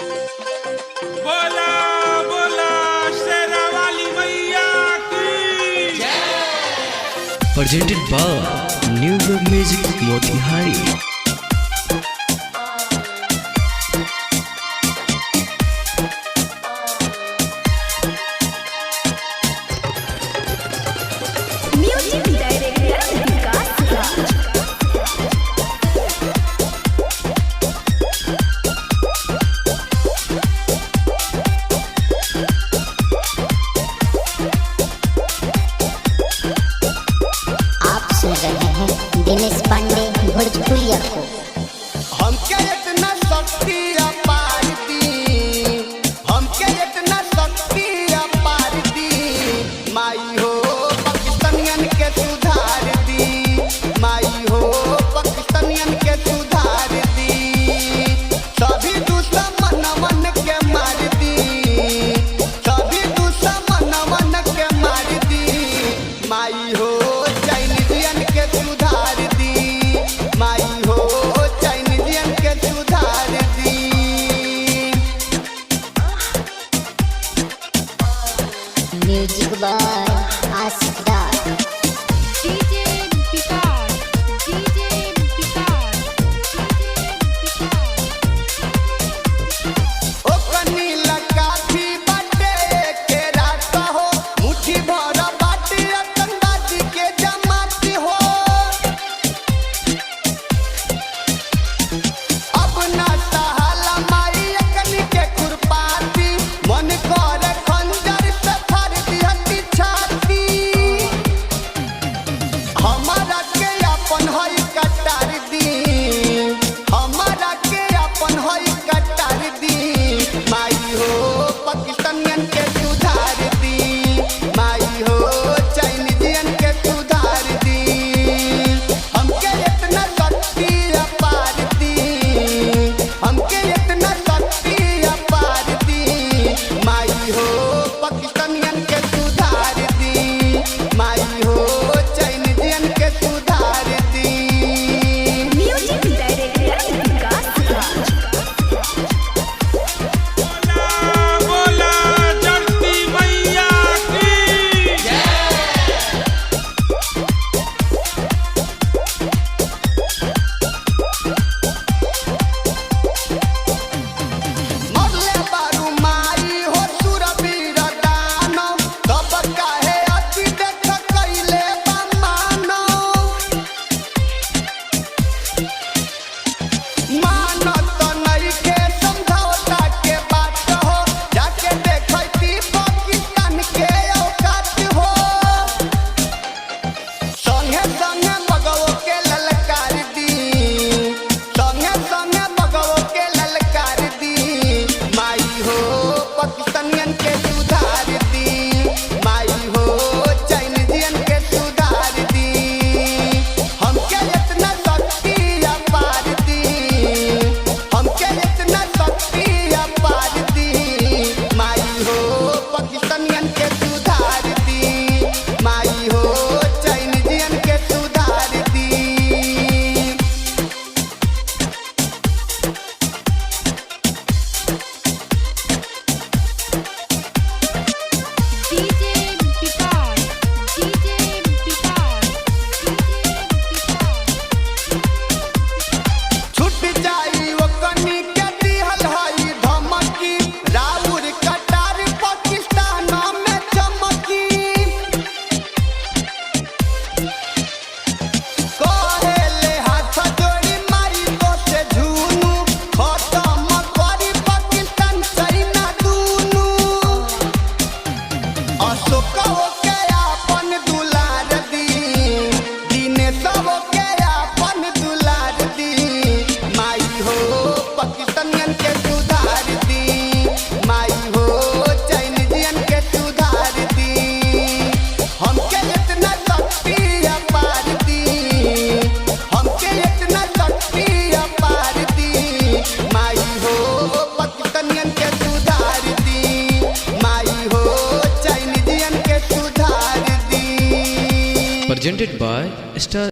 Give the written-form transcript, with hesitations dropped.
बोला बोला शेरा वाली मैया की जय। presented by New Wave Music Motihari। Music director Vikas Raj. आप सुन रहे हैं दिनेश पांडे भोजपुरिया को। हमके इतना शक्ति अपार दी, हमके इतना शक्ति अपार दी। माई हो पाकिस्तानियन के सुधार दी, माई हो पाकिस्तानियन के सुधार दी। सभी दुश्मन के मार दी, सभी दुश्मन के मार दी। माई हो चाइनीजियन के सुधार दी, माई हो चाइनीजियन के सुधार दी। म्यूजिक बाय आशिक डार। डीजे विकास, डीजे विकास, ओ कनीला काफी बाटे के रात हो, मुट्ठी भर बाटे आतंकवादी के जमात हो। अब ना सहाला माई अकनी के खुरपाती, मन कर खंजर से फाड़ दिहती छाती। हमारा के अपन हई कटार दी, हमारा के अपन हई कटार दी। माई हो पाकिस्तानियन के सुधार दी, माई हो चाइनीजियन के सुधार दी। हमके इतना शक्ति अपार दी, हमके इतना शक्ति अपार दी। माई हो पाकिस्तानियन के सुधार दी, माई हो चाइनीजियन के सुधार दी। म्यूजिक डायरेक्टर विकास राज। बोला बोला जड़ती मैया की जय। मरले बारू माई हो सुरवीर दानो, तब काहे अति देख कइले बा मानो। मानत नइखे समझौता के बात हो, जाके देखैती पाकिस्तान के औकात हो। संगे संगे बगवो के ललकार दी, संगे संगे बगवो के ललकार दी। माई हो पाकिस्तानियन के सुधार दी, माई हो चाइनीजियन के सुधार दी। हमके इतना शक्ति अपार दी, हमके इतना शक्ति अपार दी। माई हो पाकिस्तानियन के सुधार दी, माई हो चाइनीजियन के सुधार दी। डीजे विकास, डीजे विकास, छूट जाई वो कनी के दिहल हई धमकी, राउर कटार पाकिस्तान में चमकी। कहेले हाथ जोड़ी मारी तो से झूनू, खत्म करी पाकिस्तान चाइना दूनू। अशोको के अपन दुलार दी, दिनेशो के अपन दुलार दी। माई हो पाकिस्तानियन के सुधार दी, माई हो चाइनीजियन के सुधार दी। हमके इतना शक्ति अपार दी, हमके इतना शक्ति अपार दी। माई हो पाकिस्तानियन के सुधार दी, माई हो चाइनीजियन के सुधार दी। Presented by Star